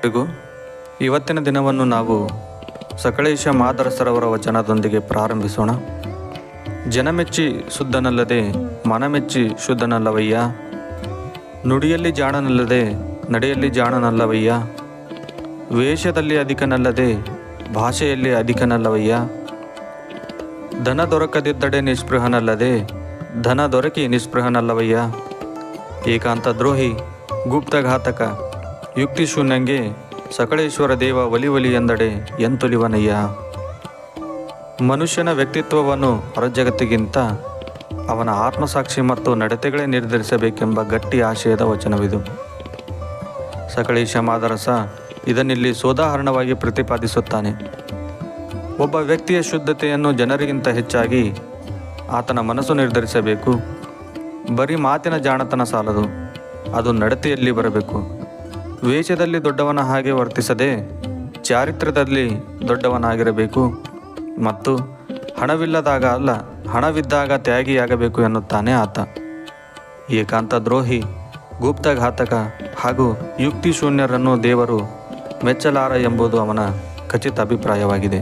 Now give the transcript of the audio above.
ಎಲ್ಲರಿಗೂ ಇವತ್ತಿನ ದಿನವನ್ನು ನಾವು ಸಕಲೇಶ ಮಾದರಸರವರ ವಚನದೊಂದಿಗೆ ಪ್ರಾರಂಭಿಸೋಣ. ಜನಮೆಚ್ಚಿ ಶುದ್ಧನಲ್ಲದೆ ಮನಮೆಚ್ಚಿ ಶುದ್ಧನಲ್ಲವಯ್ಯ, ನುಡಿಯಲ್ಲಿ ಜಾಣನಲ್ಲದೆ ನಡೆಯಲ್ಲಿ ಜಾಣನಲ್ಲವಯ್ಯ, ವೇಷದಲ್ಲಿ ಅಧಿಕನಲ್ಲದೆ ಭಾಷೆಯಲ್ಲಿ ಅಧಿಕನಲ್ಲವಯ್ಯ, ಧನ ದೊರಕದಿದ್ದಡೆ ನಿಸ್ಪೃಹನಲ್ಲದೆ ಧನ ದೊರಕಿ ನಿಸ್ಪೃಹನಲ್ಲವಯ್ಯ, ಏಕಾಂತ ದ್ರೋಹಿ ಗುಪ್ತಘಾತಕ ಯುಕ್ತಿಶೂನ್ಯಂಗೆ ಸಕಳೇಶ್ವರ ದೇವ ಒಲಿ ಎಂದಡೆ ಎಂತೊಲಿವನಯ್ಯ. ಮನುಷ್ಯನ ವ್ಯಕ್ತಿತ್ವವನ್ನು ಹೊರಜಗತ್ತಿಗಿಂತ ಅವನ ಆತ್ಮಸಾಕ್ಷಿ ಮತ್ತು ನಡತೆಗಳೇ ನಿರ್ಧರಿಸಬೇಕೆಂಬ ಗಟ್ಟಿ ಆಶಯದ ವಚನವಿದು. ಸಕಳೇಶ ಮಾದರಸ ಇದನ್ನಿಲ್ಲಿ ಸೋದಾಹರಣವಾಗಿ ಪ್ರತಿಪಾದಿಸುತ್ತಾನೆ. ಒಬ್ಬ ವ್ಯಕ್ತಿಯ ಶುದ್ಧತೆಯನ್ನು ಜನರಿಗಿಂತ ಹೆಚ್ಚಾಗಿ ಆತನ ಮನಸ್ಸು ನಿರ್ಧರಿಸಬೇಕು. ಬರೀ ಮಾತಿನ ಜಾಣತನ ಸಾಲದು, ಅದು ನಡತೆಯಲ್ಲಿ ಬರಬೇಕು. ವೇಷದಲ್ಲಿ ದೊಡ್ಡವನ ಹಾಗೆ ವರ್ತಿಸದೆ ಚಾರಿತ್ರ್ಯದಲ್ಲಿ ದೊಡ್ಡವನಾಗಿರಬೇಕು ಮತ್ತು ಹಣವಿಲ್ಲದಾಗ ಅಲ್ಲ, ಹಣವಿದ್ದಾಗ ತ್ಯಾಗಿಯಾಗಬೇಕು ಎನ್ನುತ್ತಾನೆ ಆತ. ಏಕಾಂತ ದ್ರೋಹಿ, ಗುಪ್ತಘಾತಕ ಹಾಗೂ ಯುಕ್ತಿಶೂನ್ಯರನ್ನು ದೇವರು ಮೆಚ್ಚಲಾರ ಎಂಬುದು ಅವನ ಖಚಿತ ಅಭಿಪ್ರಾಯವಾಗಿದೆ.